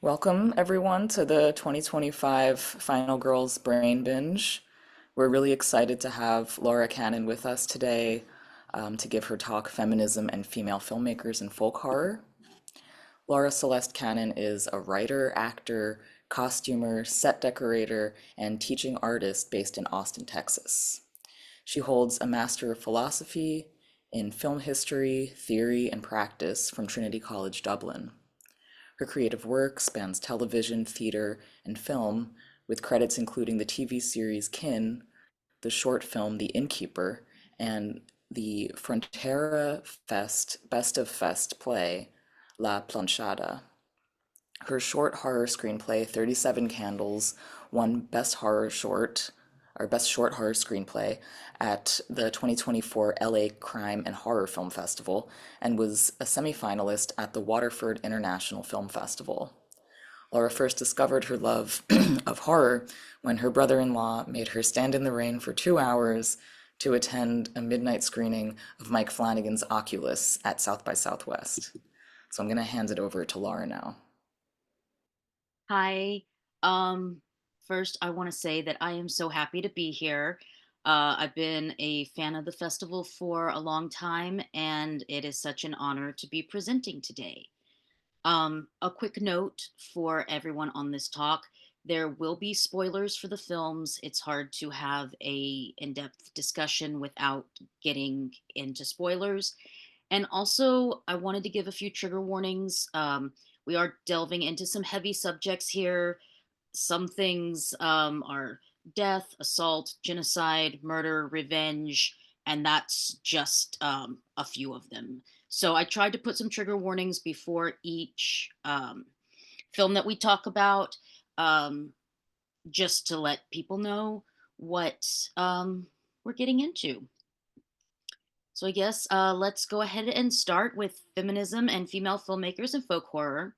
Welcome, everyone, to the 2025 Final Girls Brain Binge. We're really excited to have Laura Cannon with us today to give her talk, Feminism and Female Filmmakers in Folk Horror. Laura Celeste Cannon is a writer, actor, costumer, set decorator, and teaching artist based in Austin, Texas. She holds a Master of Philosophy in Film History, Theory, and Practice from Trinity College, Dublin. Her creative work spans television, theater, and film, with credits including the TV series Kin, the short film The Innkeeper, and the Frontera Fest Best of Fest play La Planchada. Her short horror screenplay, 37 Candles, won Best Horror Short, or Best Short Horror Screenplay at the 2024 LA Crime and Horror Film Festival and was a semifinalist at the Waterford International Film Festival. Laura first discovered her love of horror when her brother-in-law made her stand in the rain for 2 hours to attend a midnight screening of Mike Flanagan's Oculus at South by Southwest. So I'm going to hand it over to Laura now. Hi. Um, First, I want to say that I am so happy to be here. I've been a fan of the festival for a long time, and it is such an honor to be presenting today. A quick note for everyone on this talk. There will be spoilers for the films. It's hard to have a in-depth discussion without getting into spoilers. And also, I wanted to give a few trigger warnings. We are delving into some heavy subjects here. Some things are death, assault, genocide, murder, revenge, and that's just a few of them. So I tried to put some trigger warnings before each film that we talk about, um, just to let people know what we're getting into. So I guess let's go ahead and start with feminism and female filmmakers and folk horror.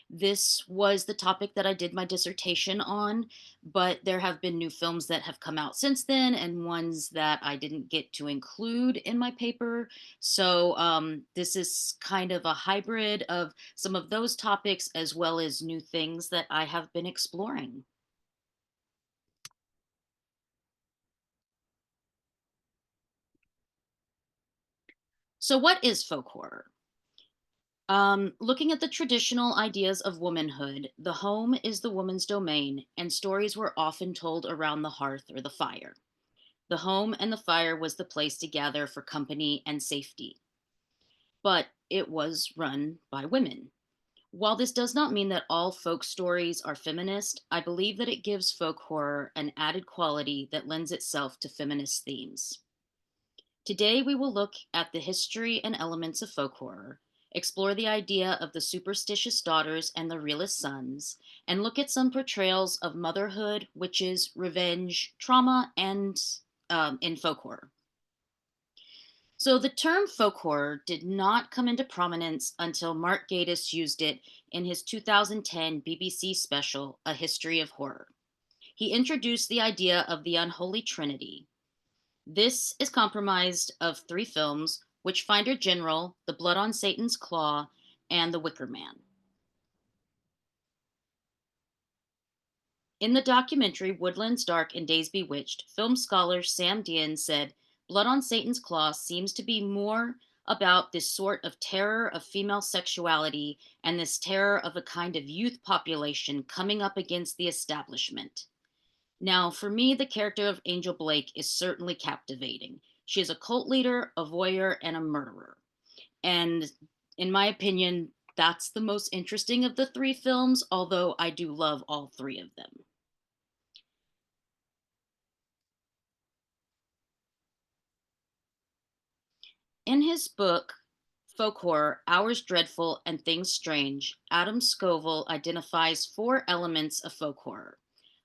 This was the topic that I did my dissertation on, but there have been new films that have come out since then and ones that I didn't get to include in my paper. So this is kind of a hybrid of some of those topics as well as new things that I have been exploring. So, what is folk horror? Looking at the traditional ideas of womanhood, the home is the woman's domain, and stories were often told around the hearth or the fire. The home and the fire was the place to gather for company and safety, but it was run by women. While this does not mean that all folk stories are feminist, I believe that it gives folk horror an added quality that lends itself to feminist themes. Today, we will look at the history and elements of folk horror, explore the idea of the superstitious daughters and the realist sons, and look at some portrayals of motherhood, witches, revenge, trauma, and in folk horror. So the term folk horror did not come into prominence until Mark Gatiss used it in his 2010 BBC special, A History of Horror. He introduced the idea of the unholy trinity. This is comprised of three films, Witchfinder General, The Blood on Satan's Claw, and The Wicker Man. In the documentary Woodlands Dark and Days Bewitched, film scholar Sam Dean said, Blood on Satan's Claw seems to be more about this sort of terror of female sexuality and this terror of a kind of youth population coming up against the establishment. Now, for me, the character of Angel Blake is certainly captivating. She is a cult leader, a voyeur, and a murderer. And in my opinion, that's the most interesting of the three films, although I do love all three of them. In his book, Folk Horror, Hours Dreadful and Things Strange, Adam Scoville identifies four elements of folk horror: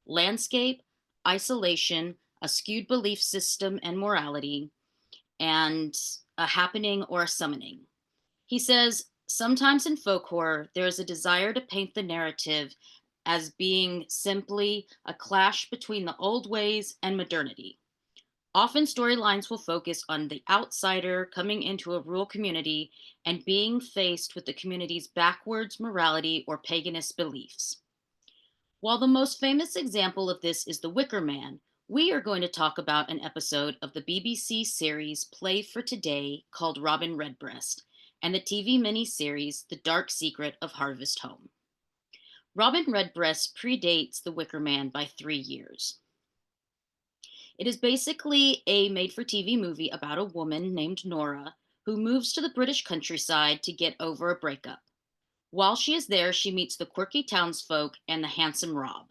landscape, isolation, a skewed belief system and morality, and a happening or a summoning. He says, sometimes in folk horror, there is a desire to paint the narrative as being simply a clash between the old ways and modernity. Often, storylines will focus on the outsider coming into a rural community and being faced with the community's backwards morality or paganist beliefs. While the most famous example of this is The Wicker Man, we are going to talk about an episode of the BBC series Play for Today called Robin Redbreast and the TV miniseries The Dark Secret of Harvest Home. Robin Redbreast predates The Wicker Man by 3 years. It is basically a made for TV movie about a woman named Nora who moves to the British countryside to get over a breakup. While she is there, she meets the quirky townsfolk and the handsome Rob.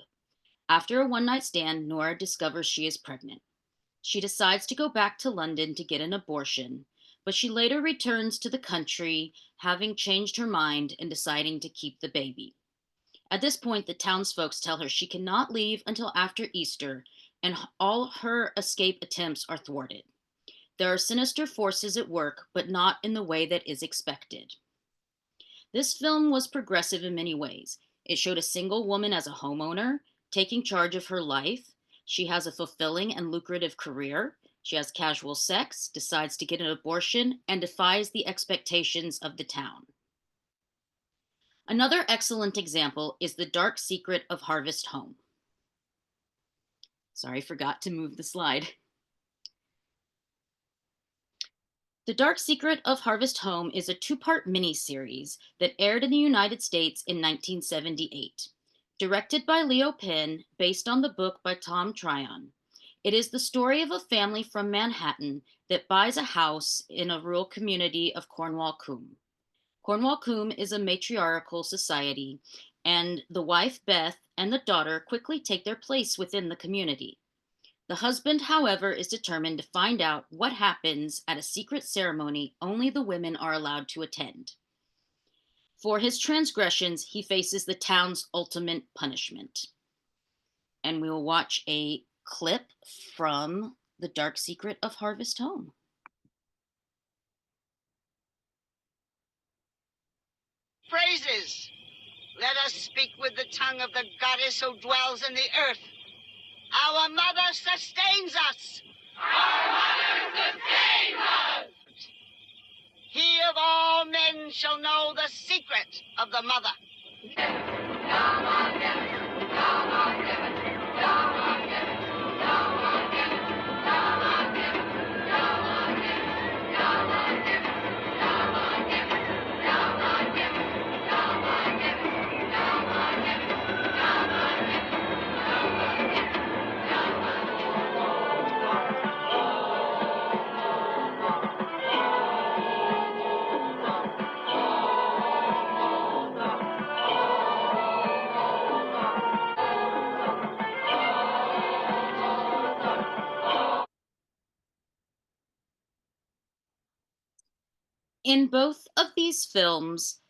After a one night stand, Nora discovers she is pregnant. She decides to go back to London to get an abortion, but she later returns to the country, having changed her mind and deciding to keep the baby. At this point, the townsfolk tell her she cannot leave until after Easter, and all her escape attempts are thwarted. There are sinister forces at work, but not in the way that is expected. This film was progressive in many ways. It showed a single woman as a homeowner, taking charge of her life. She has a fulfilling and lucrative career. She has casual sex, decides to get an abortion, and defies the expectations of the town. Another excellent example is The Dark Secret of Harvest Home. Sorry, forgot to move the slide. The Dark Secret of Harvest Home is a two-part miniseries that aired in the United States in 1978. Directed by Leo Penn, based on the book by Tom Tryon. It is the story of a family from Manhattan that buys a house in a rural community of Cornwall Coombe. Cornwall Coombe is a matriarchal society, and the wife, Beth, and the daughter quickly take their place within the community. The husband, however, is determined to find out what happens at a secret ceremony only the women are allowed to attend. For his transgressions, he faces the town's ultimate punishment. And we will watch a clip from The Dark Secret of Harvest Home. Praises. Let us speak with the tongue of the goddess who dwells in the earth. Our mother sustains us. Our mother sustains us. He of all men shall know the secret of the mother. In both of these films,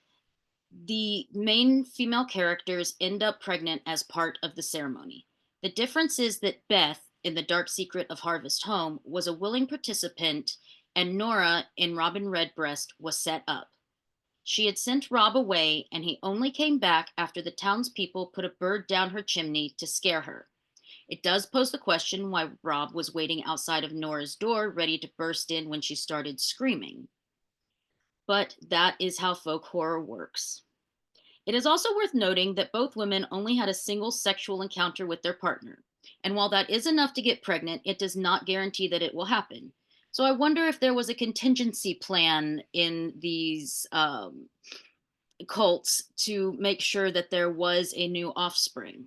the main female characters end up pregnant as part of the ceremony. The difference is that Beth, in The Dark Secret of Harvest Home, was a willing participant, and Nora, in Robin Redbreast, was set up. She had sent Rob away, and he only came back after the townspeople put a bird down her chimney to scare her. It does pose the question why Rob was waiting outside of Nora's door, ready to burst in when she started screaming. But that is how folk horror works. It is also worth noting that both women only had a single sexual encounter with their partner. And while that is enough to get pregnant, it does not guarantee that it will happen. So I wonder if there was a contingency plan in these cults to make sure that there was a new offspring.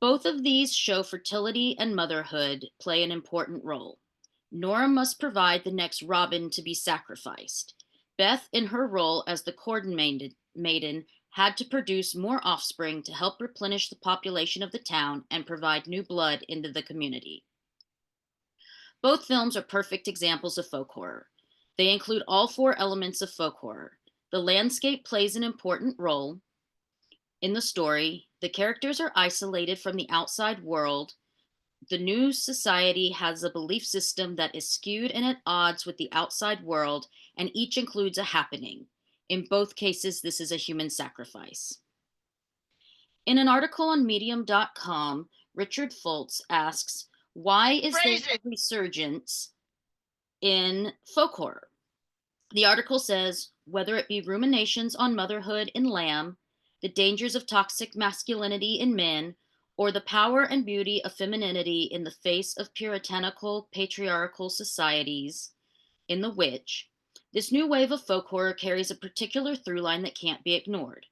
Both of these show fertility and motherhood play an important role. Nora must provide the next Robin to be sacrificed. Beth, in her role as the Cordon Maiden, had to produce more offspring to help replenish the population of the town and provide new blood into the community. Both films are perfect examples of folk horror. They include all four elements of folk horror. The landscape plays an important role in the story. The characters are isolated from the outside world. The new society has a belief system that is skewed and at odds with the outside world, and each includes a happening. In both cases, this is a human sacrifice. In an article on medium.com, Richard Foltz asks, Why is there Praise it. a resurgence in folk horror? The article says whether it be ruminations on motherhood in Lamb, the dangers of toxic masculinity in men, or the power and beauty of femininity in the face of puritanical patriarchal societies in The Witch, this new wave of folk horror carries a particular through line that can't be ignored.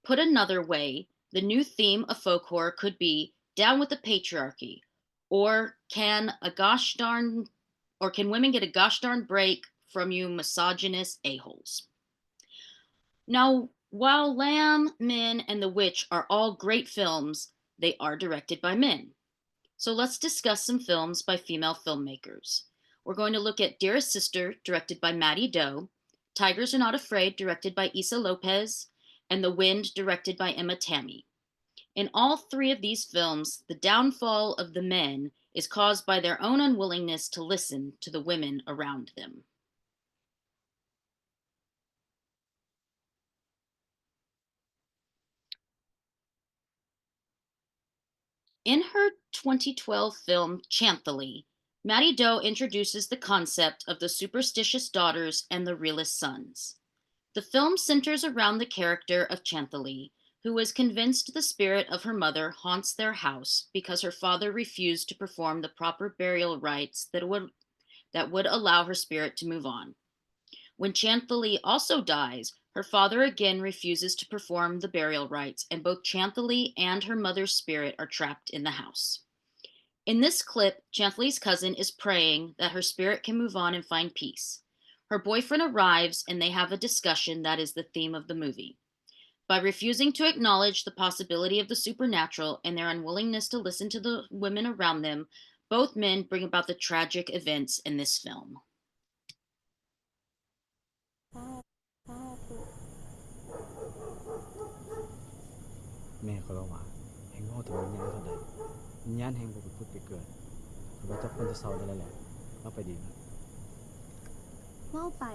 Put another way, the new theme of folk horror could be down with the patriarchy, or can women get a gosh darn break from you misogynist a-holes? Now, while Lamb, Men, and The Witch are all great films, they are directed by men. So let's discuss some films by female filmmakers. We're going to look at Dearest Sister, directed by Maddie Doe, Tigers Are Not Afraid, directed by Issa Lopez, and The Wind, directed by Emma Tammy. In all three of these films, the downfall of the men is caused by their own unwillingness to listen to the women around them. In her 2012 film Chanthily, Maddie Doe introduces the concept of the superstitious daughters and the realist sons. The film centers around the character of Chanthily, who is convinced the spirit of her mother haunts their house because her father refused to perform the proper burial rites that would allow her spirit to move on. When Chanthily also dies, her father again refuses to perform the burial rites, and both Chanthily and her mother's spirit are trapped in the house. In this clip, Chanthily's cousin is praying that her spirit can move on and find peace. Her boyfriend arrives and they have a discussion that is the theme of the movie. By refusing to acknowledge the possibility of the supernatural and their unwillingness to listen to the women around them, both men bring about the tragic events in this film. แม่ก็ว่าแห่งเว้าถึงวิญญาณเท่าใดวิญญาณแห่งบ่ไปผุดไปเกิดก็ว่าจักคนจะเศร้าได้แล้วแหละเอาไปดีนะ เว้าไป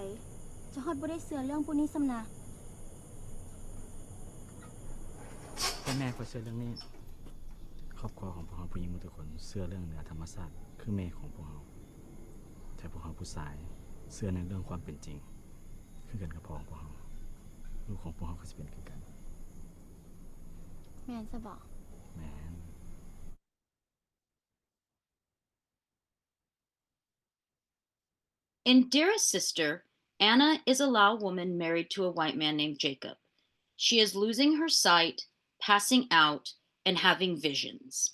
จะฮอดบ่ได้เชื่อเรื่องพวกนี้ซำนะ แต่แม่ก็เชื่อเรื่องนี้ครอบครัวของพวกเราผู้หญิงทุกคนเชื่อเรื่องเหนือธรรมชาติคือแม่ของพวกเราแต่พวกเราผู้ชายเชื่อในเรื่องความเป็นจริงคือกันกับพ่อของพวกเราลูกของพวกเราก็จะเป็นคือกัน แม่นซะบ่ แม่น In Dearest Sister, Anna is a Lao woman married to a white man named Jacob. She is losing her sight, passing out, and having visions.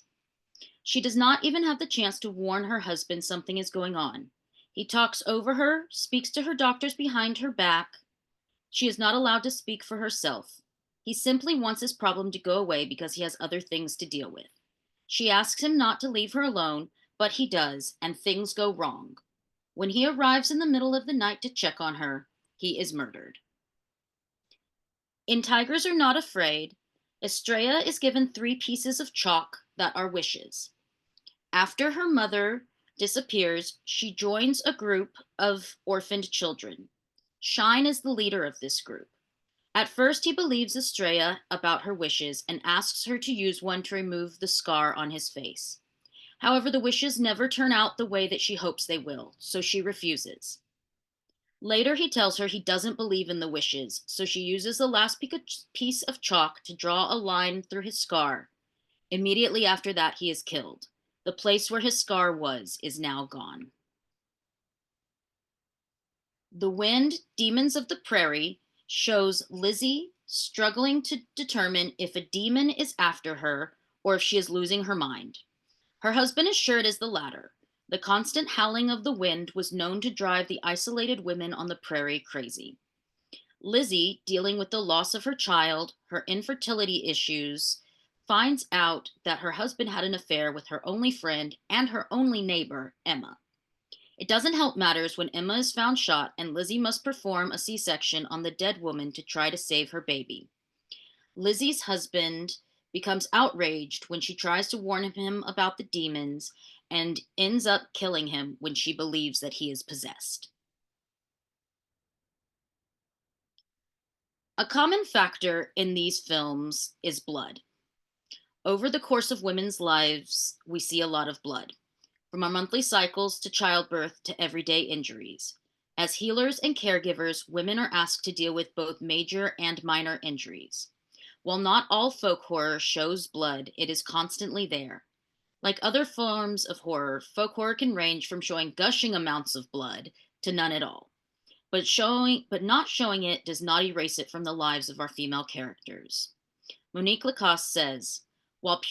She does not even have the chance to warn her husband something is going on. He talks over her, speaks to her doctors behind her back. She is not allowed to speak for herself. He simply wants his problem to go away because he has other things to deal with. She asks him not to leave her alone, but he does, and things go wrong. When he arrives in the middle of the night to check on her, he is murdered. In Tigers Are Not Afraid, Estrella is given 3 pieces of chalk that are wishes. After her mother disappears, she joins a group of orphaned children. Shine is the leader of this group. At first, he believes Estrella about her wishes and asks her to use one to remove the scar on his face. However, the wishes never turn out the way that she hopes they will, so she refuses. Later, he tells her he doesn't believe in the wishes, so she uses the last piece of chalk to draw a line through his scar. Immediately after that, he is killed. The place where his scar was is now gone. The Wind, Demons of the Prairie shows Lizzie struggling to determine if a demon is after her or if she is losing her mind. Her husband is sure it is the latter. The constant howling of the wind was known to drive the isolated women on the prairie crazy. Lizzie, dealing with the loss of her child, her infertility issues, finds out that her husband had an affair with her only friend and her only neighbor, Emma. It doesn't help matters when Emma is found shot and Lizzie must perform a C-section on the dead woman to try to save her baby. Lizzie's husband becomes outraged when she tries to warn him about the demons and ends up killing him when she believes that he is possessed. A common factor in these films is blood. Over the course of women's lives, we see a lot of blood. from our monthly cycles to childbirth to everyday injuries. As healers and caregivers, women are asked to deal with both major and minor injuries. While not all folk horror shows blood, it is constantly there. Like other forms of horror, folk horror can range from showing gushing amounts of blood to none at all. But not showing it does not erase it from the lives of our female characters. Monique Lacoste says, while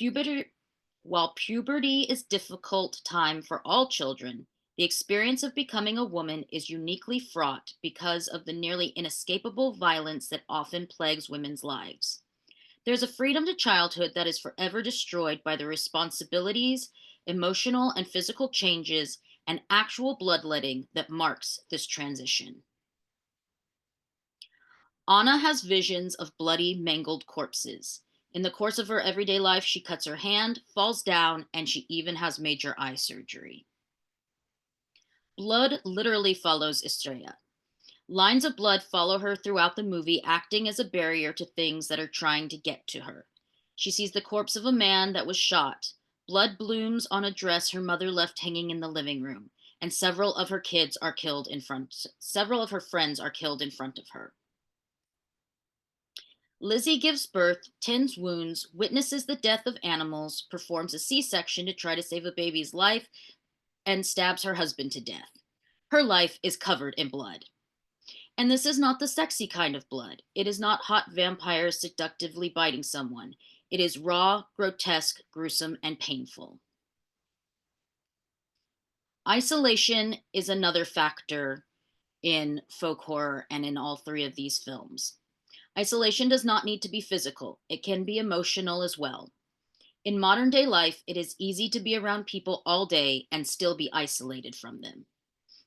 puberty is a difficult time for all children, the experience of becoming a woman is uniquely fraught because of the nearly inescapable violence that often plagues women's lives. There's a freedom to childhood that is forever destroyed by the responsibilities, emotional and physical changes, and actual bloodletting that marks this transition. Anna has visions of bloody, mangled corpses. In the course of her everyday life, she cuts her hand, falls down, and she even has major eye surgery. Blood literally follows Estrella. Lines of blood follow her throughout the movie, acting as a barrier to things that are trying to get to her. She sees the corpse of a man that was shot. Blood blooms on a dress her mother left hanging in the living room, and several of her friends are killed in front of her. Lizzie gives birth, tends wounds, witnesses the death of animals, performs a C-section to try to save a baby's life, and stabs her husband to death. Her life is covered in blood. And this is not the sexy kind of blood. It is not hot vampires seductively biting someone. It is raw, grotesque, gruesome, and painful. Isolation is another factor in folk horror and in all three of these films. Isolation does not need to be physical. It can be emotional as well. In modern day life, it is easy to be around people all day and still be isolated from them.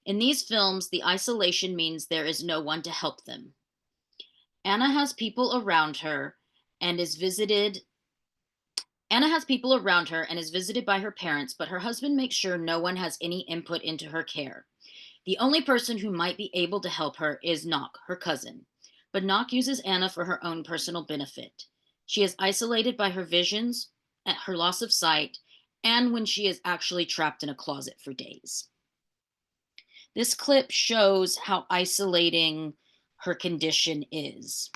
In these films, the isolation means there is no one to help them. Anna has people around her and is visited by her parents, but her husband makes sure no one has any input into her care. The only person who might be able to help her is Knock, her cousin. But Knock uses Anna for her own personal benefit. She is isolated by her visions, her loss of sight, and when she is actually trapped in a closet for days. This clip shows how isolating her condition is.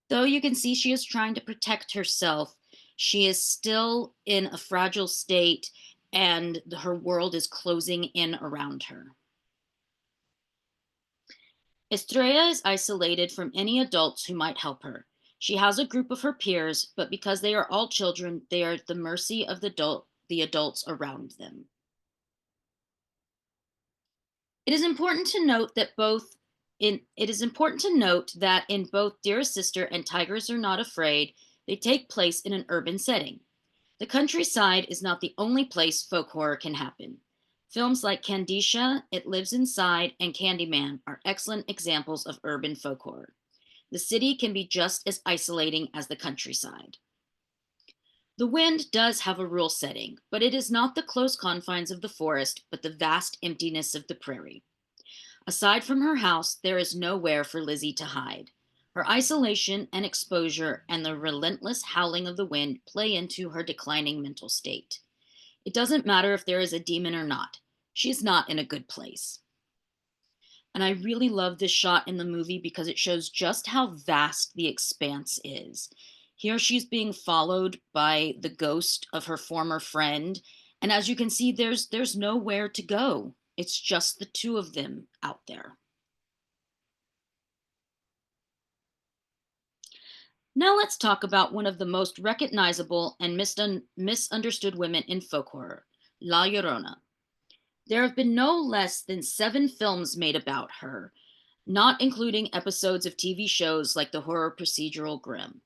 Though you can see she is trying to protect herself, she is still in a fragile state and her world is closing in around her. Estrella is isolated from any adults who might help her. She has a group of her peers, but because they are all children, they are at the mercy of the adults around them. It is important to note that in both Dearest Sister and Tigers Are Not Afraid, they take place in an urban setting. The countryside is not the only place folk horror can happen. Films like Candisha, It Lives Inside, and Candyman are excellent examples of urban folk horror. The city can be just as isolating as the countryside. The Wind does have a rural setting, but it is not the close confines of the forest, but the vast emptiness of the prairie. Aside from her house, there is nowhere for Lizzie to hide. Her isolation and exposure and the relentless howling of the wind play into her declining mental state. It doesn't matter if there is a demon or not. She's not in a good place. And I really love this shot in the movie because it shows just how vast the expanse is. Here she's being followed by the ghost of her former friend. And as you can see, there's nowhere to go. It's just the two of them out there. Now let's talk about one of the most recognizable and misunderstood women in folk horror, La Llorona. There have been no less than 7 films made about her, not including episodes of TV shows like the horror procedural Grimm.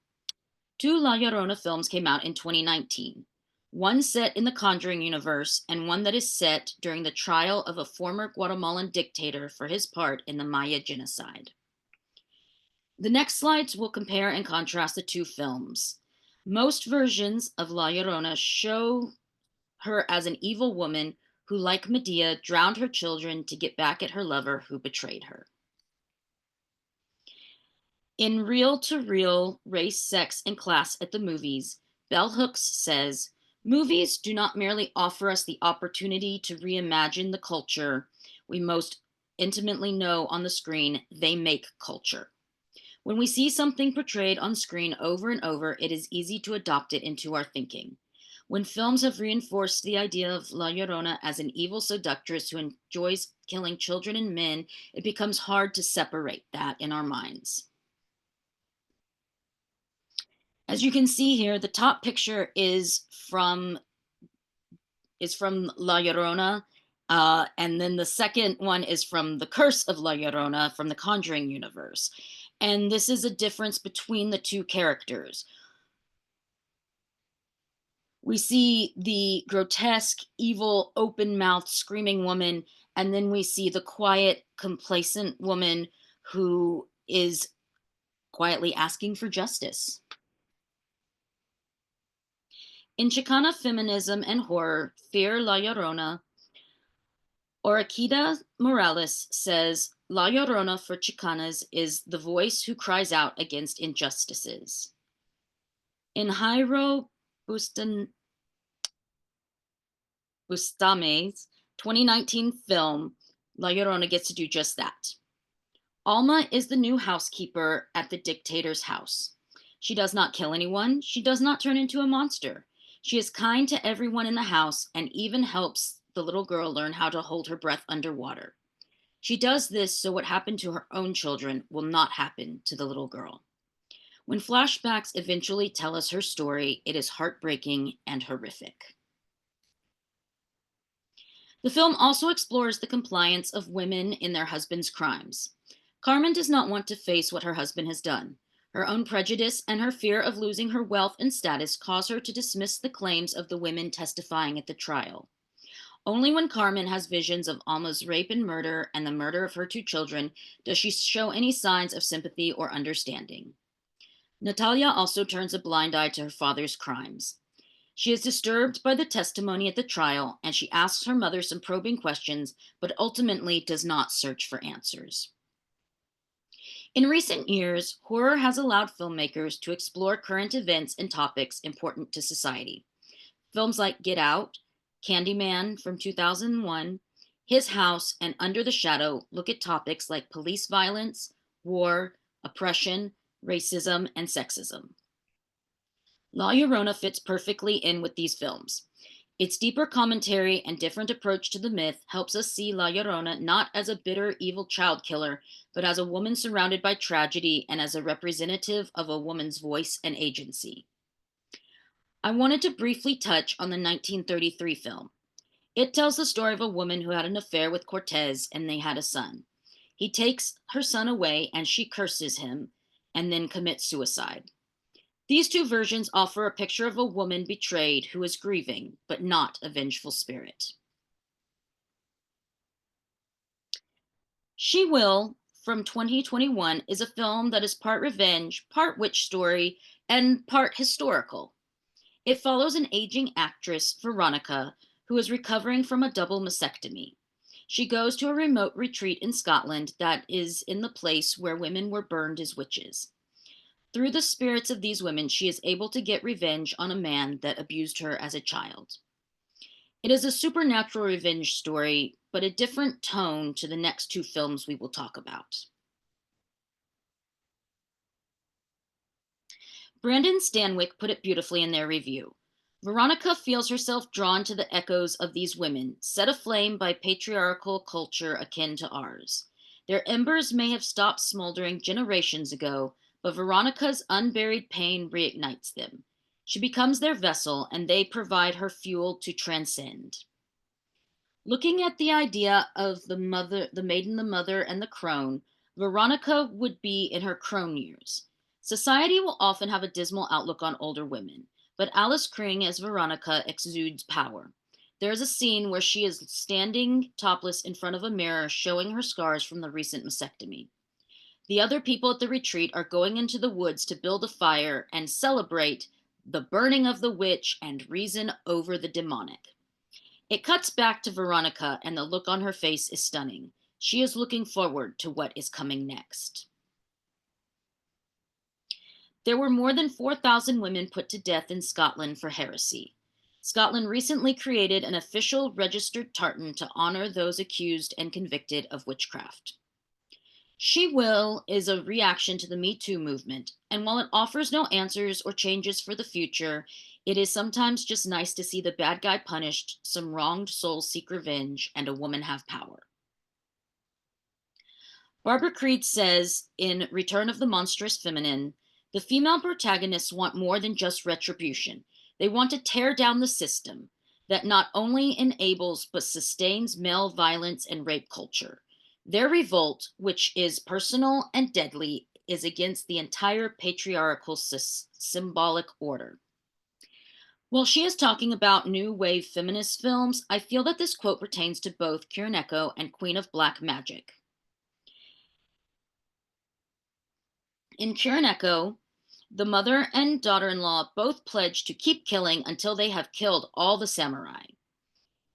2 La Llorona films came out in 2019, one set in the Conjuring universe and one that is set during the trial of a former Guatemalan dictator for his part in the Maya genocide. The next slides will compare and contrast the 2 films. Most versions of La Llorona show her as an evil woman who, like Medea, drowned her children to get back at her lover who betrayed her. In Reel to Reel, Race, Sex, and Class at the Movies, Bell Hooks says, movies do not merely offer us the opportunity to reimagine the culture we most intimately know on the screen, they make culture. When we see something portrayed on screen over and over, it is easy to adopt it into our thinking. When films have reinforced the idea of La Llorona as an evil seductress who enjoys killing children and men, it becomes hard to separate that in our minds. As you can see here, the top picture is from La Llorona, and then the second one is from The Curse of La Llorona from the Conjuring universe. And this is a difference between the 2 characters. We see the grotesque, evil, open-mouthed, screaming woman, and then we see the quiet, complacent woman who is quietly asking for justice. In Chicana Feminism and Horror, Fear La Llorona, Orquídea Morales says, La Llorona for Chicanas is the voice who cries out against injustices. In Jairo Bustame's 2019 film, La Llorona gets to do just that. Alma is the new housekeeper at the dictator's house. She does not kill anyone. She does not turn into a monster. She is kind to everyone in the house and even helps the little girl learn how to hold her breath underwater. She does this so what happened to her own children will not happen to the little girl. When flashbacks eventually tell us her story, it is heartbreaking and horrific. The film also explores the compliance of women in their husbands' crimes. Carmen does not want to face what her husband has done. Her own prejudice and her fear of losing her wealth and status cause her to dismiss the claims of the women testifying at the trial. Only when Carmen has visions of Alma's rape and murder and the murder of her 2 children does she show any signs of sympathy or understanding. Natalia also turns a blind eye to her father's crimes. She is disturbed by the testimony at the trial, and she asks her mother some probing questions, but ultimately does not search for answers. In recent years, horror has allowed filmmakers to explore current events and topics important to society. Films like Get Out, Candyman from 2001, His House, and Under the Shadow look at topics like police violence, war, oppression, racism, and sexism. La Llorona fits perfectly in with these films. Its deeper commentary and different approach to the myth helps us see La Llorona not as a bitter, evil child killer, but as a woman surrounded by tragedy and as a representative of a woman's voice and agency. I wanted to briefly touch on the 1933 film. It tells the story of a woman who had an affair with Cortez and they had a son. He takes her son away and she curses him and then commits suicide. These 2 versions offer a picture of a woman betrayed who is grieving, but not a vengeful spirit. She Will, from 2021, is a film that is part revenge, part witch story, and part historical. It follows an aging actress, Veronica, who is recovering from a double mastectomy. She goes to a remote retreat in Scotland that is in the place where women were burned as witches. Through the spirits of these women, she is able to get revenge on a man that abused her as a child. It is a supernatural revenge story, but a different tone to the next 2 films we will talk about. Brandon Stanwyck put it beautifully in their review. Veronica feels herself drawn to the echoes of these women, set aflame by patriarchal culture akin to ours. Their embers may have stopped smoldering generations ago, but Veronica's unburied pain reignites them. She becomes their vessel, and they provide her fuel to transcend. Looking at the idea of the mother, the maiden, the mother, and the crone, Veronica would be in her crone years. Society will often have a dismal outlook on older women, but Alice Krige as Veronica exudes power. There is a scene where she is standing topless in front of a mirror showing her scars from the recent mastectomy. The other people at the retreat are going into the woods to build a fire and celebrate the burning of the witch and reason over the demonic. It cuts back to Veronica, and the look on her face is stunning. She is looking forward to what is coming next. There were more than 4,000 women put to death in Scotland for heresy. Scotland recently created an official registered tartan to honor those accused and convicted of witchcraft. She Will is a reaction to the Me Too movement, and while it offers no answers or changes for the future, it is sometimes just nice to see the bad guy punished, some wronged souls seek revenge, and a woman have power. Barbara Creed says in Return of the Monstrous Feminine, the female protagonists want more than just retribution. They want to tear down the system that not only enables but sustains male violence and rape culture. Their revolt, which is personal and deadly, is against the entire patriarchal symbolic order. While she is talking about new wave feminist films, I feel that this quote pertains to both Kirineko and Queen of Black Magic. In Kirineko, the mother and daughter-in-law both pledge to keep killing until they have killed all the samurai.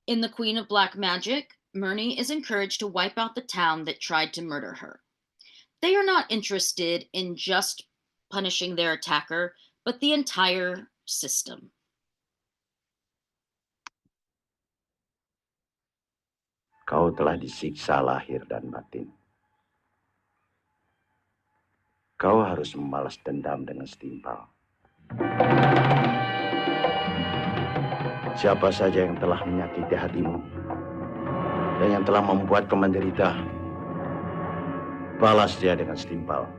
In The Queen of Black Magic, Murney is encouraged to wipe out the town that tried to murder her. They are not interested in just punishing their attacker, but the entire system. Kau telah disiksa lahir dan batin. Kau harus membalas dendam dengan setimpal. Siapa saja yang telah menyakiti hatimu dan yang telah membuat kau menderita, balas dia dengan setimpal.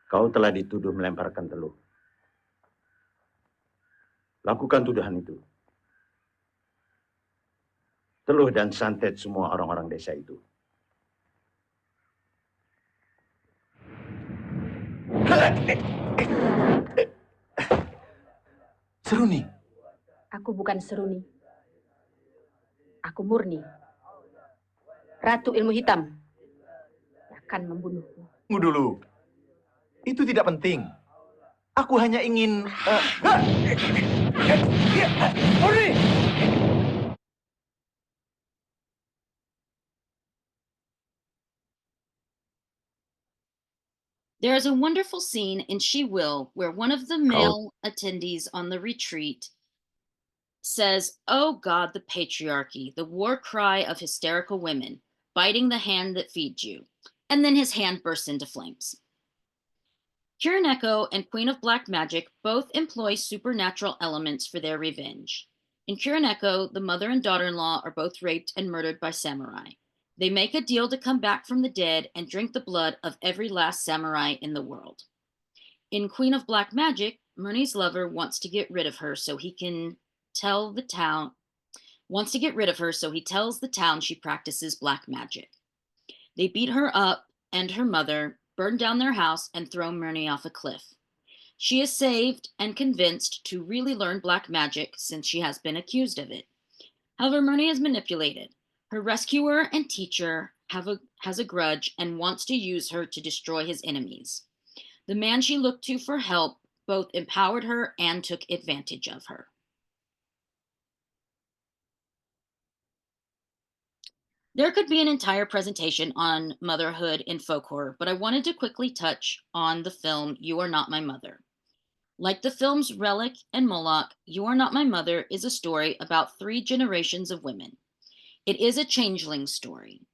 Kau telah dituduh melemparkan teluh. Lakukan tuduhan itu. Teluh dan santet semua orang-orang desa itu. Seruni. Aku bukan Seruni. Aku Murni. Ratu Ilmu Hitam. Akan membunuhmu. Tunggu dulu. Itu tidak penting. Aku hanya ingin... Murni! There is a wonderful scene in She Will where one of the male attendees on the retreat says, "Oh God, the patriarchy, the war cry of hysterical women, biting the hand that feeds you." And then his hand bursts into flames. Kirineko and Queen of Black Magic both employ supernatural elements for their revenge. In Kirineko, the mother and daughter-in-law are both raped and murdered by samurai. They make a deal to come back from the dead and drink the blood of every last samurai in the world. In Queen of Black Magic, Murney's lover wants to get rid of her so he can tell the town, so he tells the town she practices black magic. They beat her up and her mother, burn down their house, and throw Murney off a cliff. She is saved and convinced to really learn black magic since she has been accused of it. However, Murney is manipulated. Her rescuer and teacher has a grudge and wants to use her to destroy his enemies. The man she looked to for help both empowered her and took advantage of her. There could be an entire presentation on motherhood in folk horror, but I wanted to quickly touch on the film You Are Not My Mother. Like the films Relic and Moloch, You Are Not My Mother is a story about 3 generations of women. It is a changeling story,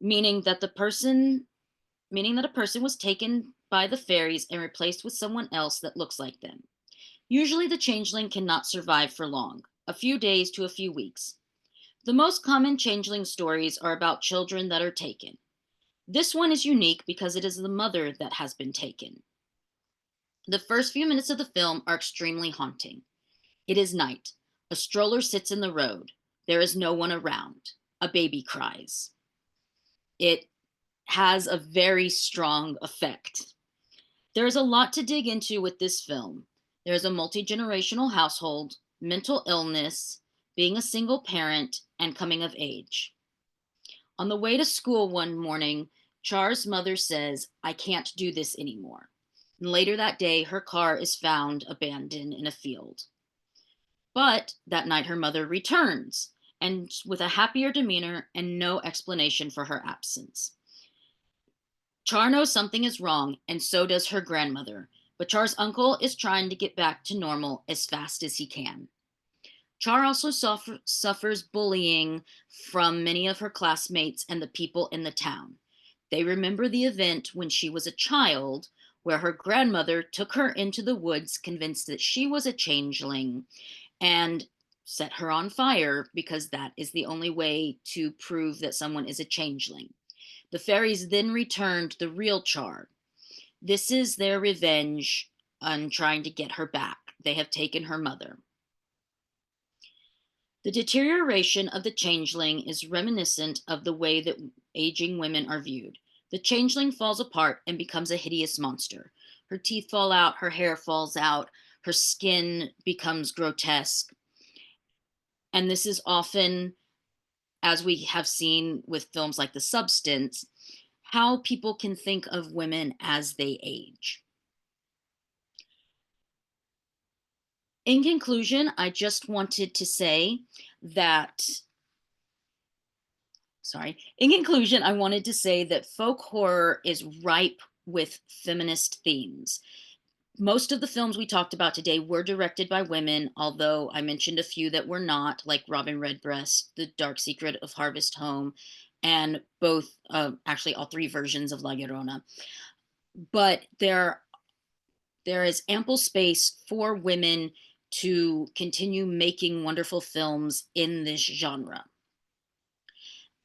meaning that a person was taken by the fairies and replaced with someone else that looks like them. Usually the changeling cannot survive for long, a few days to a few weeks. The most common changeling stories are about children that are taken. This one is unique because it is the mother that has been taken. The first few minutes of the film are extremely haunting. It is night. A stroller sits in the road. There is no one around. A baby cries. It has a very strong effect. There is a lot to dig into with this film. There is a multi-generational household, mental illness, being a single parent, and coming of age. On the way to school one morning, Char's mother says, "I can't do this anymore." And later that day, her car is found abandoned in a field. But that night, her mother returns, and with a happier demeanor and no explanation for her absence. Char knows something is wrong, and so does her grandmother. But Char's uncle is trying to get back to normal as fast as he can. Char also suffers bullying from many of her classmates and the people in the town. They remember the event when she was a child, where her grandmother took her into the woods, convinced that she was a changeling, and set her on fire because that is the only way to prove that someone is a changeling. The fairies then returned the real Char. This is their revenge on trying to get her back. They have taken her mother. The deterioration of the changeling is reminiscent of the way that aging women are viewed. The changeling falls apart and becomes a hideous monster. Her teeth fall out, her hair falls out, her skin becomes grotesque. And this is often, as we have seen with films like The Substance, how people can think of women as they age. In conclusion, I just wanted to say that, I wanted to say that folk horror is ripe with feminist themes. Most of the films we talked about today were directed by women, although I mentioned a few that were not, like Robin Redbreast, The Dark Secret of Harvest Home, and both, actually all three versions of La Llorona. But there is ample space for women to continue making wonderful films in this genre.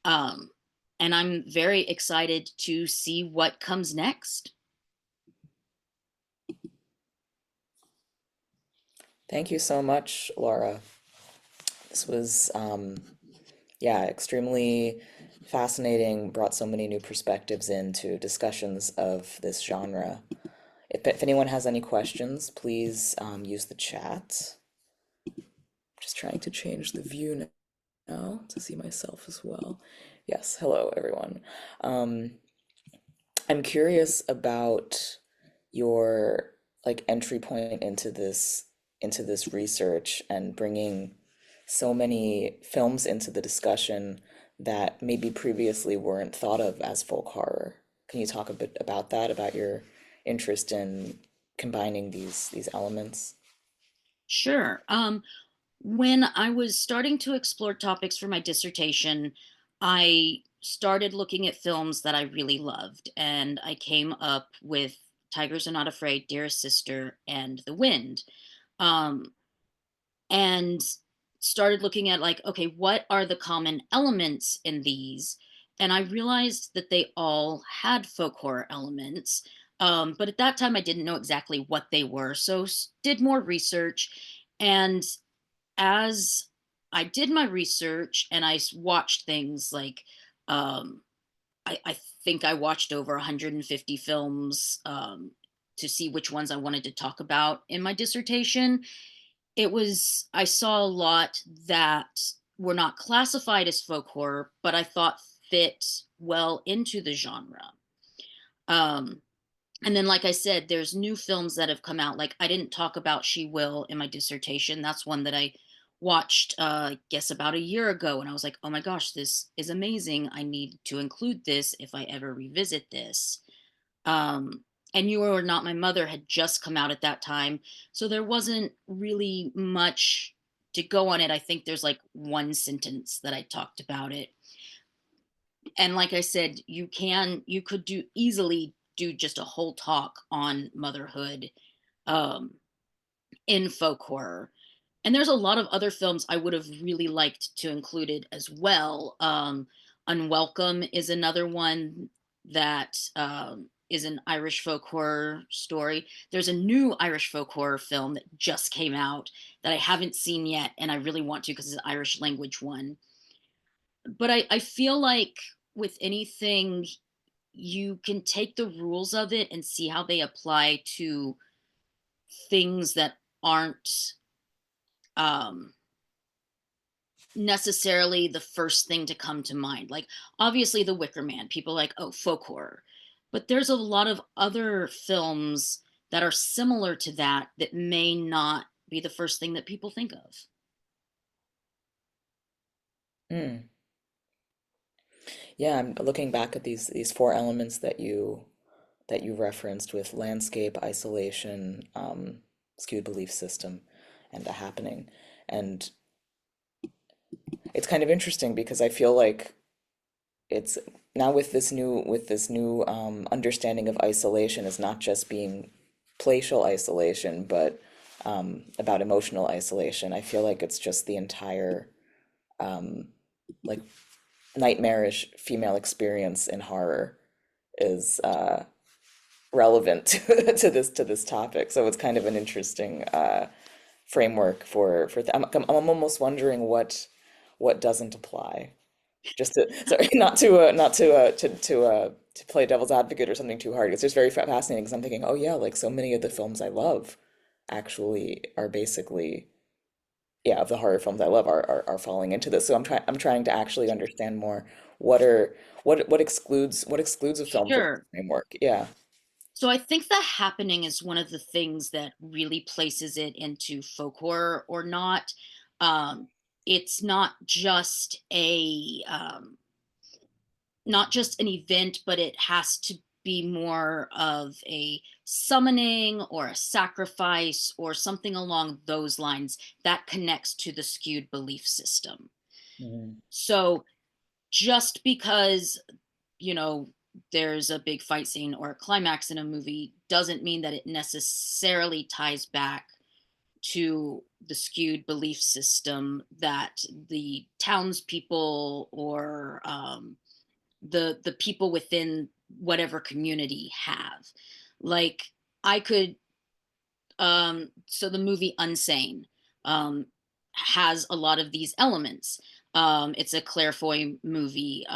And I'm very excited to see what comes next. Thank you so much, Laura. This was, yeah, extremely fascinating, brought so many new perspectives into discussions of this genre. If anyone has any questions, please use the chat. Just trying to change the view now to see myself as well. Yes, hello everyone. I'm curious about your like entry point into this research and bringing so many films into the discussion that maybe previously weren't thought of as folk horror. Can you talk a bit about that, about your interest in combining these elements? Sure. When I was starting to explore topics for my dissertation, I started looking at films that I really loved, and I came up with Tigers Are Not Afraid, Dearest Sister, and The Wind. Um, and started looking at, like, okay, what are the common elements in these? And I realized that they all had folk horror elements. But at that time, I didn't know exactly what they were. So did more research. And as I did my research and I watched things like, um, I think I watched over 150 films to see which ones I wanted to talk about in my dissertation. I saw a lot that were not classified as folk horror, but I thought fit well into the genre. Um, and then, like I said, there's new films that have come out. Like, I didn't talk about She Will in my dissertation. That's one that I watched, I guess, about a year ago. And I was like, oh my gosh, this is amazing. I need to include this if I ever revisit this. Um, and You Are Not My Mother had just come out at that time. So there wasn't really much to go on it. I think there's like one sentence that I talked about it. And like I said, you could easily do just a whole talk on motherhood um, in folk horror. And there's a lot of other films I would have really liked to included as well. Unwelcome is another one that is an Irish folk horror story. There's a new Irish folk horror film that just came out that I haven't seen yet, and I really want to because it's an Irish language one. But I feel like with anything, you can take the rules of it and see how they apply to things that aren't um, necessarily the first thing to come to mind. Like, obviously, The Wicker Man, people like, oh, folk horror. But there's a lot of other films that are similar to that that may not be the first thing that people think of. Mm. Yeah, I'm looking back at these four elements that you referenced with landscape, isolation, skewed belief system, and the happening. And it's kind of interesting because I feel like it's now with this new understanding of isolation as not just being placial isolation, but about emotional isolation. I feel like it's just the entire like nightmarish female experience in horror is relevant to this topic. So it's kind of an interesting framework I'm almost wondering what doesn't apply. Just to sorry, to play devil's advocate or something too hard. It's just very fascinating because I'm thinking, oh yeah, like so many of the films I love actually are basically yeah, of the horror films I love are falling into this. So I'm trying to actually understand more what are what excludes a film from this Sure. framework. Yeah. So I think The Happening is one of the things that really places it into folk horror or not. Um, it's not just an event, but it has to be more of a summoning or a sacrifice or something along those lines that connects to the skewed belief system. Mhm. So just because, you know, there's a big fight scene or a climax in a movie doesn't mean that it necessarily ties back to the skewed belief system that the townspeople or the people within whatever community have. Like, I could so the movie Unsane um has a lot of these elements. It's a Claire Foy movie.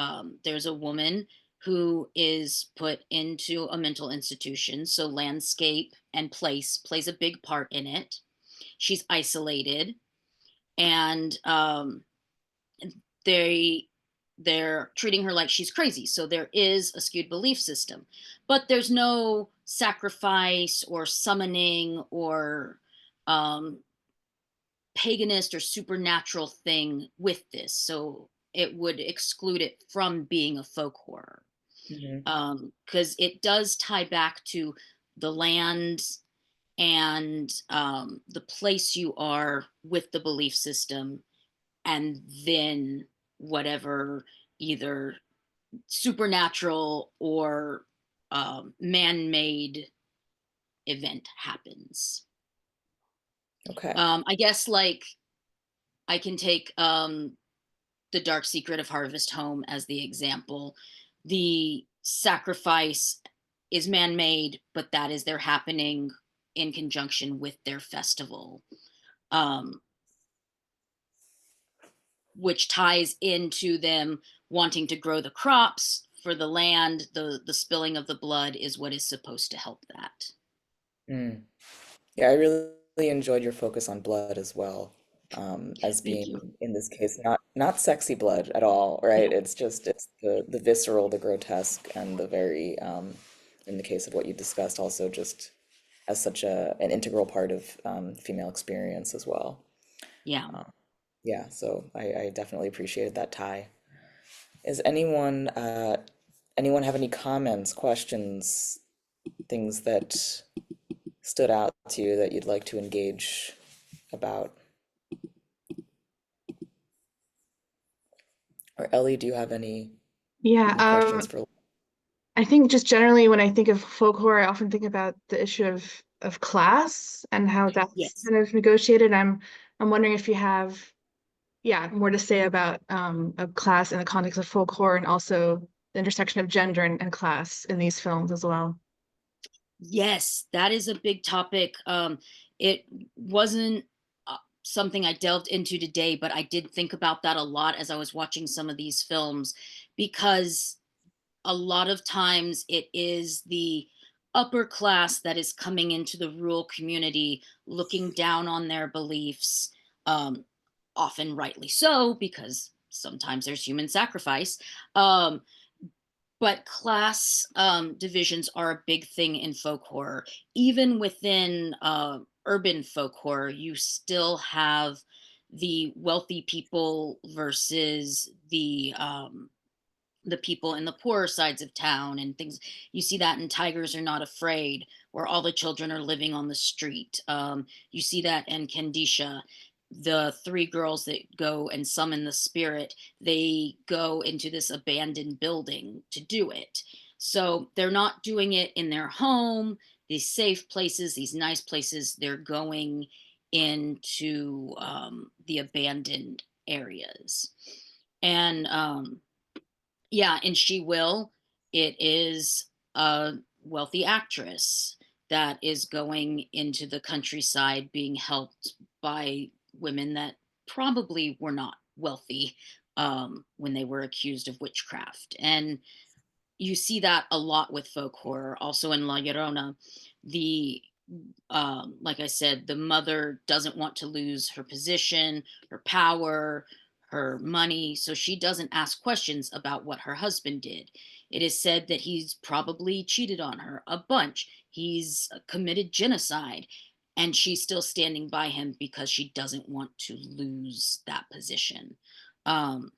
There's a woman who is put into a mental institution, so landscape and place plays a big part in it. She's isolated, and they they're treating her like she's crazy, so there is a skewed belief system, but there's no sacrifice or summoning or um paganist or supernatural thing with this, so it would exclude it from being a folk horror. Mhm. Because it does tie back to the land and the place you are with the belief system, and then whatever either supernatural or man-made event happens. Okay. I guess, like, I can take the Dark Secret of Harvest Home as the example. The sacrifice is man-made, but that is their happening in conjunction with their festival. Um, which ties into them wanting to grow the crops for the land. The spilling of the blood is what is supposed to help that. Mm. Yeah, I really enjoyed your focus on blood as well, as Thank being you. in this case not sexy blood at all, right? No. It's just it's the visceral, the grotesque, and the very in the case of what you discussed, also just as such an integral part of female experience as well. Yeah. Uh, yeah, so I definitely appreciated that tie. Is anyone have any comments, questions, things that stood out to you that you'd like to engage about? Or Ellie, do you have Yeah, any questions for? I think just generally when I think of folk horror, I often think about the issue of class and how that's Yes. kind of negotiated. I'm wondering if you have, yeah, more to say about of class in the context of folk horror and also the intersection of gender and class in these films as well. Yes, that is a big topic. It wasn't something I delved into today, but I did think about that a lot as I was watching some of these films, because a lot of times it is the upper class that is coming into the rural community, looking down on their beliefs, um, often rightly so, because sometimes there's human sacrifice. Um, but class divisions are a big thing in folk horror. Even within urban folk horror, you still have the wealthy people versus the people in the poorer sides of town and things. You see that in Tigers Are Not Afraid, where all the children are living on the street. You see that in Candisha, the three girls that go and summon the spirit, they go into this abandoned building to do it. So they're not doing it in their home, these safe places, these nice places. They're going into the abandoned areas. And yeah, and She Will, it is a wealthy actress that is going into the countryside being helped by women that probably were not wealthy when they were accused of witchcraft. And you see that a lot with folk horror. Also in La Llorona, the like I said, the mother doesn't want to lose her position, her power, her money, so she doesn't ask questions about what her husband did. It is said that he's probably cheated on her a bunch. He's committed genocide, and she's still standing by him because she doesn't want to lose that position. Um,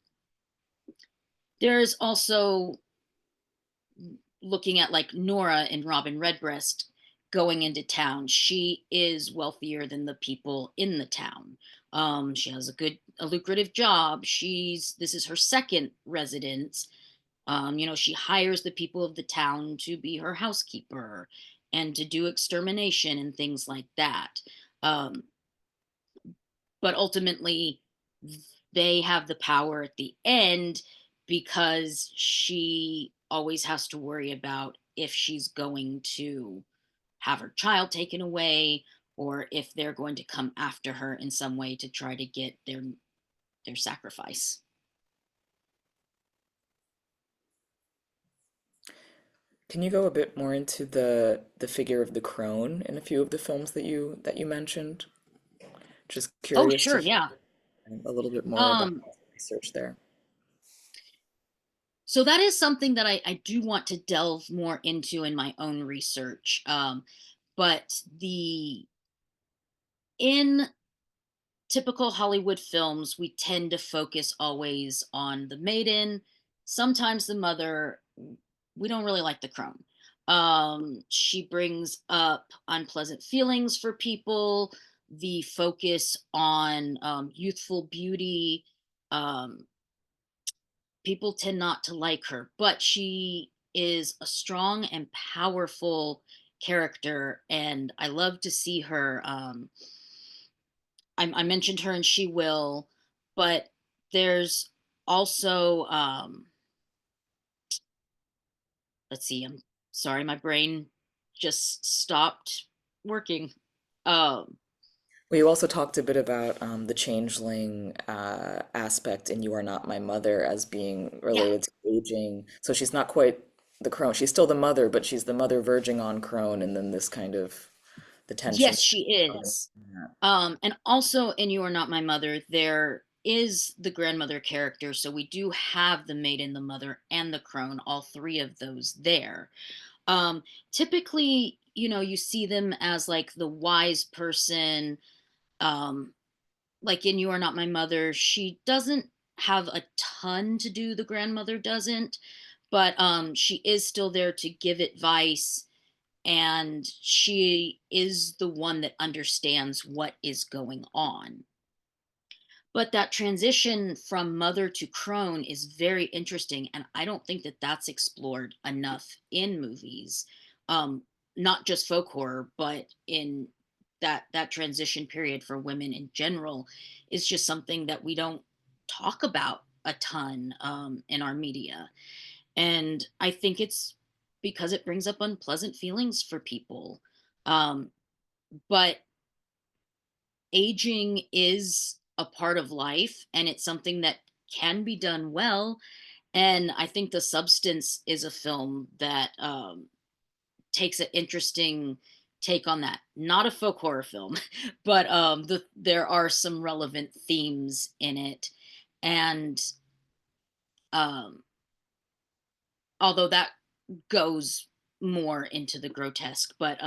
there is also, looking at like Nora and Robin Redbreast going into town, she is wealthier than the people in the town. She has a lucrative job. This is her second residence. She hires the people of the town to be her housekeeper and to do extermination and things like that. Um, but ultimately, they have the power at the end because she always has to worry about if she's going to have her child taken away or if they're going to come after her in some way to try to get their sacrifice. Can you go a bit more into the figure of the crone in a few of the films that you mentioned? Just Oh, curious to sure, hear yeah. a little bit more about Um, research there. so that is something that I do want to delve more into in my own research. But in typical Hollywood films, we tend to focus always on the maiden, sometimes the mother. We don't really like the crone. She brings up unpleasant feelings for people, the focus on youthful beauty. Um, People tend not to like her, but she is a strong and powerful character, and I love to see her. I mentioned her and She Will, but there's also let's see, I'm sorry, my brain just stopped working. Um, Well, you also talked a bit about the changeling aspect in You Are Not My Mother as being yeah, related to aging. So she's not quite the crone. She's still the mother, but she's the mother verging on crone, and then this kind of the tension. yes, she is. And also in You Are Not My Mother, there is the grandmother character. So we do have the maiden, the mother, and the crone, all three of those there. Um, Typically, you see them as like the wise person. Um, like in You Are Not My Mother, she doesn't have a ton to do, the grandmother doesn't, but she is still there to give advice, and she is the one that understands what is going on. But that transition from mother to crone is very interesting, and I don't think that that's explored enough in movies, um, not just folk horror, but in that transition period for women in general is just something that we don't talk about a ton in our media. And I think it's because it brings up unpleasant feelings for people. Um, but aging is a part of life and it's something that can be done well. And I think The Substance is a film that takes an interesting take on that. Not a folk horror film, but there are some relevant themes in it. And um, although that goes more into the grotesque, but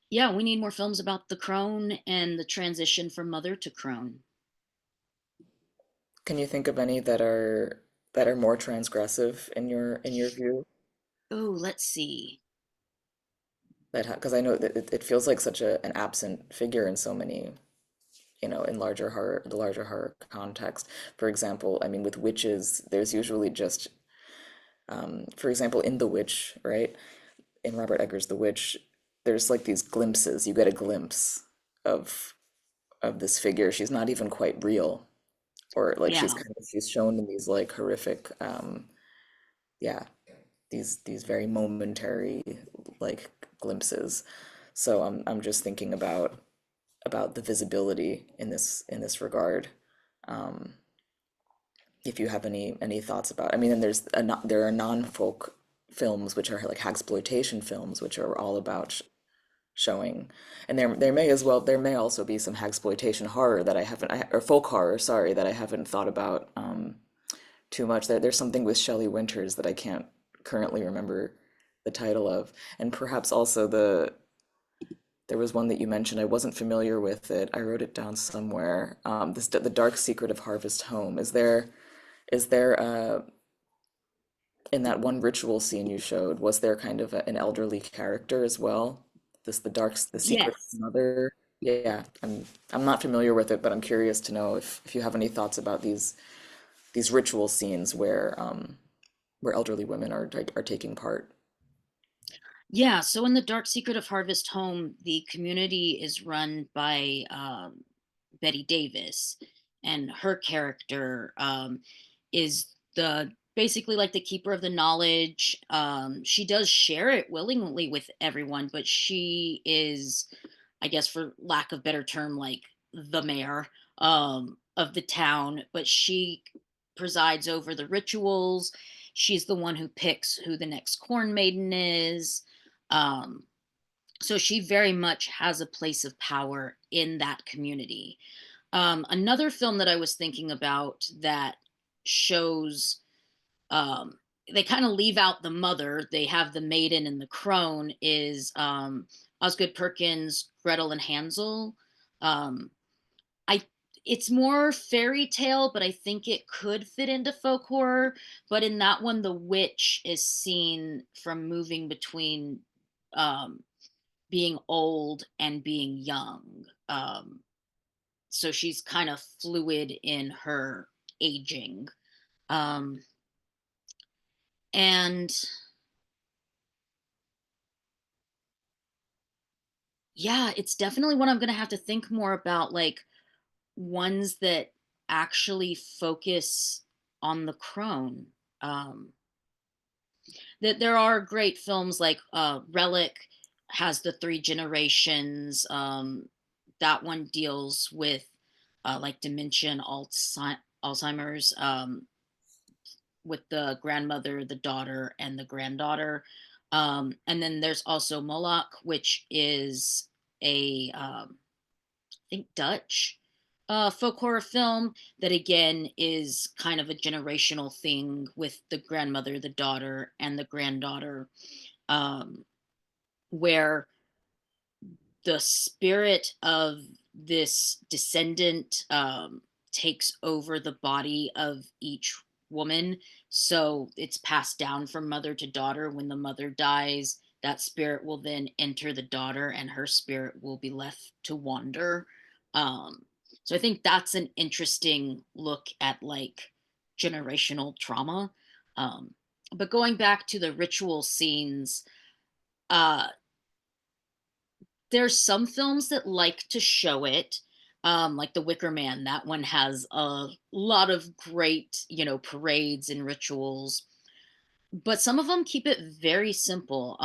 yeah, we need more films about the crone and the transition from mother to crone. Can you think of any that are more transgressive in your view? Oh, let's see. That because I know that it feels like such an absent figure in so many, in the larger horror context. For example, I mean, with witches, there's usually just, for example, in The Witch, right? In Robert Eggers' The Witch, there's like these glimpses. You get a glimpse of this figure. She's not even quite real, or like Yeah. she's shown in these like horrific, yeah, these very momentary like glimpses. So I'm just thinking about the visibility in this regard. Um, if you have any thoughts about, I mean, and there are non-folk films which are like exploitation films, which are all about showing, and there may also be some exploitation horror that I haven't, or folk horror, sorry, that I haven't thought about too much. There's something with Shelley Winters that I can't currently remember the title of, and perhaps also there was one that you mentioned. I wasn't familiar with it. I wrote it down somewhere. The Dark Secret of Harvest Home. Is there in that one ritual scene you showed, was there kind of an elderly character as well? The Secret Yes. Mother. Yeah, I'm not familiar with it, but I'm curious to know if you have any thoughts about these ritual scenes where elderly women are taking part. Yeah. So in The Dark Secret of Harvest Home, the community is run by Betty Davis, and her character is the basically like the keeper of the knowledge. She does share it willingly with everyone, but she is, I guess, for lack of better term, like the mayor of the town. But she presides over the rituals. She's the one who picks who the next corn maiden is. Um, so she very much has a place of power in that community. Another film that I was thinking about that shows, they kind of leave out the mother, they have the maiden and the crone, is Osgood Perkins' Gretel and Hansel. Um, I It's more fairy tale, but I think it could fit into folk horror. But in that one, the witch is seen from moving between um, being old and being young. So she's kind of fluid in her aging. Um, and yeah, it's definitely what I'm going to have to think more about, like ones that actually focus on the crone. Um, that there are great films like Relic has the three generations. That one deals with like dementia and Alzheimer's, with the grandmother, the daughter, and the granddaughter. And then there's also Moloch, which is a I think Dutch folk horror film that again is kind of a generational thing with the grandmother, the daughter, and the granddaughter, um, where the spirit of this descendant takes over the body of each woman. So it's passed down from mother to daughter. When the mother dies, that spirit will then enter the daughter, and her spirit will be left to wander. Um, so I think that's an interesting look at like generational trauma. Um, but going back to the ritual scenes, uh, there's some films that like to show it. Like the Wicker Man, that one has a lot of great, parades and rituals, but some of them keep it very simple.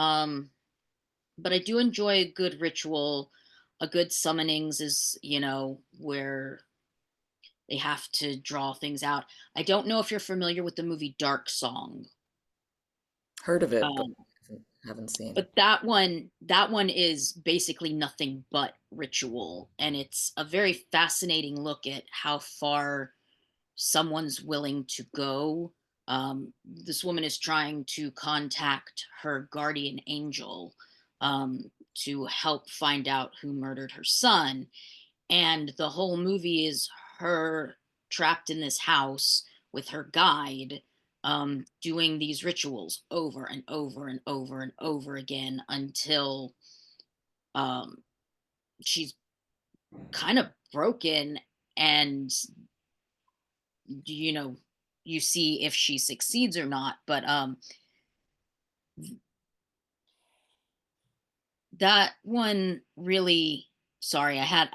But I do enjoy a good ritual. A good summonings is, where they have to draw things out. I don't know if you're familiar with the movie Dark Song. Heard of it, but Um, haven't seen. but that one is basically nothing but ritual, and it's a very fascinating look at how far someone's willing to go. This woman is trying to contact her guardian angel, to help find out who murdered her son. And the whole movie is her trapped in this house with her guide, doing these rituals over and over and over and over again until um, she's kind of broken, and you know you see if she succeeds or not. But that one really, sorry, I had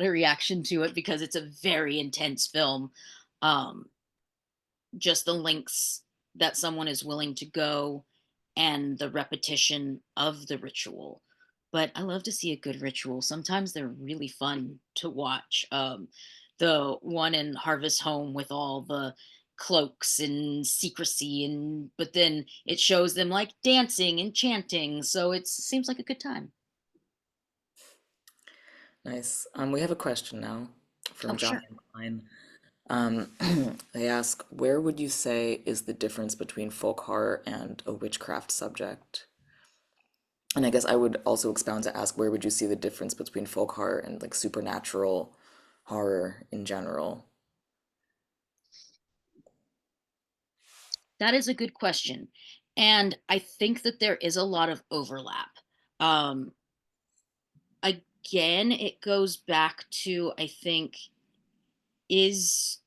a reaction to it because it's a very intense film. um just the lengths that someone is willing to go and the repetition of the ritual. But I love to see a good ritual. Sometimes they're really fun to watch. The one in Harvest Home with all the cloaks and secrecy, and but then it shows them like dancing and chanting, so it seems like a good time. Nice. We have a question now from Oh, Johnny sure. and Klein. They ask, where would you say is the difference between folk horror and a witchcraft subject? And I guess I would also expound to ask, where would you see the difference between folk horror and like supernatural horror in general? That is a good question. And I think that there is a lot of overlap. Um, Again, it goes back to, I think, is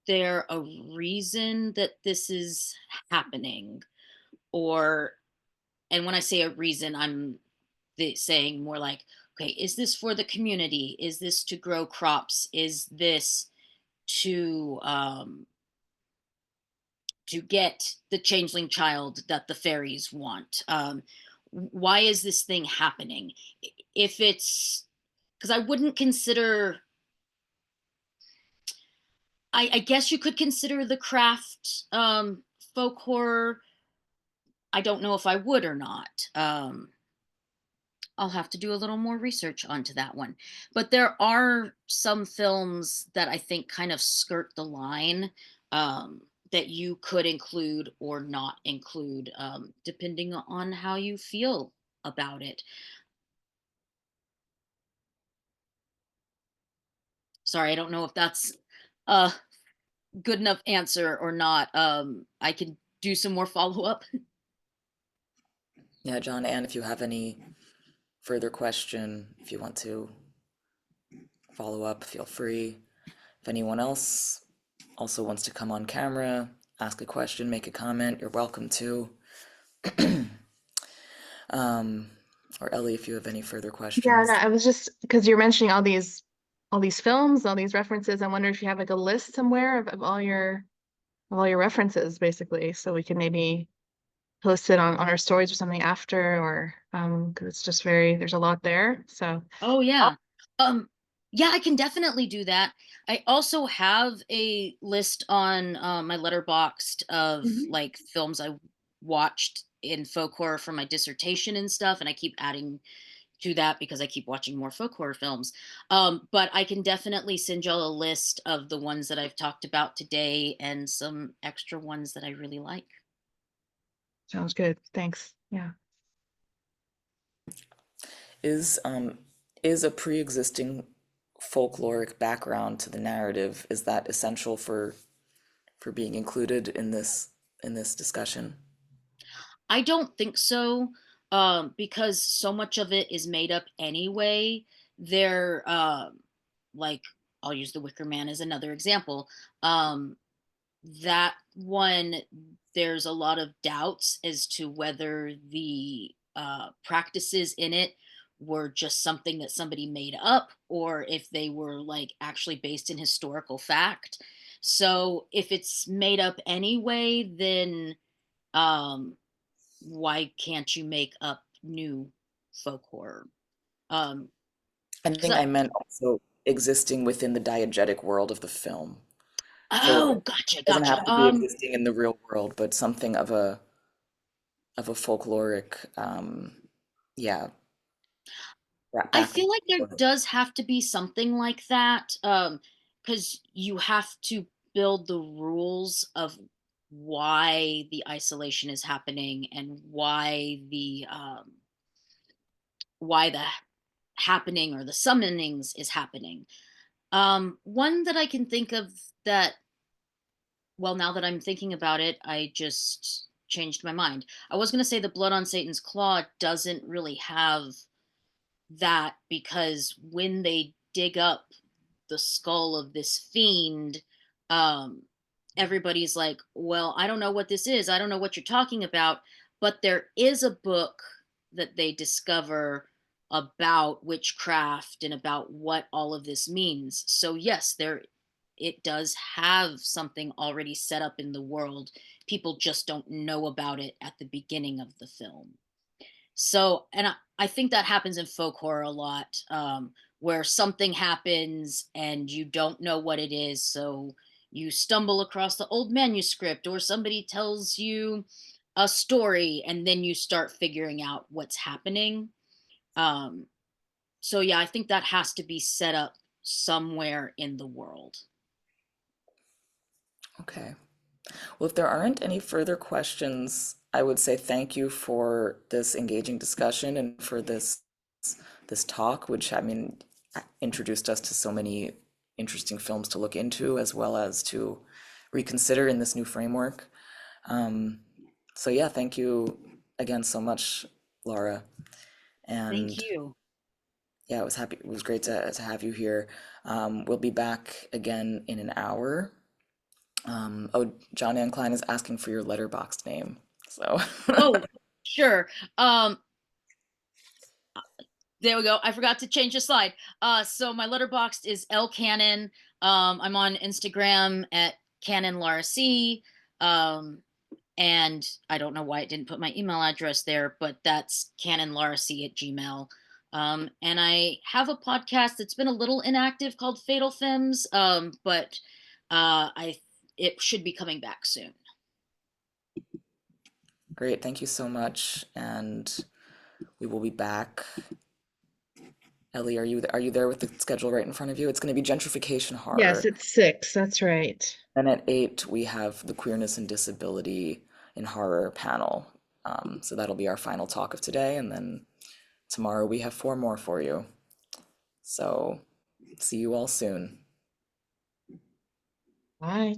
there a reason that this is happening? Or, and when I say a reason, I'm saying more like, okay, is this for the community? Is this to grow crops? Is this to get the changeling child that the fairies want? Why is this thing happening? If it's because I wouldn't consider, I guess you could consider the craft folk horror. I don't know if I would or not. I'll have to do a little more research onto that one. But there are some films that I think kind of skirt the line, that you could include or not include, depending on how you feel about it. Sorry, I don't know if that's a good enough answer or not. I can do some more follow up. Yeah, John, and if you have any further question, if you want to follow up, feel free. If anyone else also wants to come on camera, ask a question, make a comment, you're welcome to. Or Ellie, if you have any further Yeah, questions. no, I was just because you're mentioning all these films, all these references. I wonder if you have like a list somewhere of all your references, basically, so we can maybe post it on our stories or something after, or because it's just very there's a lot there. So Oh yeah. Um yeah, I can definitely do that. I also have a list on my letterboxed of Mhm. like films I watched in folk horror for my dissertation and stuff, and I keep adding to that because I keep watching more folk horror films. But I can definitely send y'all a list of the ones that I've talked about today and some extra ones that I really like. Sounds good. Thanks. Yeah. Is a pre-existing folkloric background to the narrative, is that essential for being included in this discussion? I don't think so, because so much of it is made up anyway. They're like, I'll use the Wicker Man as another example. That one, there's a lot of doubts as to whether the practices in it were just something that somebody made up, or if they were like actually based in historical fact. So if it's made up anyway, then um, why can't you make up new folk horror? Um, I 'Cause think I meant also existing within the diegetic world of the film. So oh, it gotcha, doesn't gotcha. have to be existing in the real world, but something of a folkloric, yeah, I feel background. like there does have to be something like that, because you have to build the rules of why the isolation is happening and why the happening or the summonings is happening. One that I can think of that, well, now that I'm thinking about it, I just changed my mind. I was going to say the Blood on Satan's Claw doesn't really have that, because when they dig up the skull of this fiend, um, everybody's like, well, I don't know what this is. I don't know what you're talking about. But there is a book that they discover about witchcraft and about what all of this means. So yes, there it does have something already set up in the world. People just don't know about it at the beginning of the film. So, and I think that happens in folk horror a lot, where something happens and you don't know what it is. So you stumble across the old manuscript, or somebody tells you a story, and then you start figuring out what's happening. Um, so, yeah, I think that has to be set up somewhere in the world. Okay. Well, if there aren't any further questions, I would say thank you for this engaging discussion and for this talk, which I mean introduced us to so many interesting films to look into as well as to reconsider in this new framework. Um, so yeah, thank you again so much, Laura. Thank And you. yeah, it was great to have you here. We'll be back again in an hour. Oh, John Ann Klein is asking for your letterboxd name. So Oh, sure. There we go. I forgot to change the slide. So my letterboxd is L Cannon. I'm on Instagram at Cannon Lara C. And I don't know why it didn't put my email address there, but that's cannonlarac@gmail. And I have a podcast that's been a little inactive called Fatal Femmes, but it should be coming back soon. great, thank you so much, and we will be back. Ellie, are you there with the schedule right in front of you? It's going to be gentrification Yes, horror. it's 6. That's right. Then at 8 we have the queerness and disability in horror panel. So that'll be our final talk of today, and then tomorrow we have 4 more for you. So see you all soon. Bye.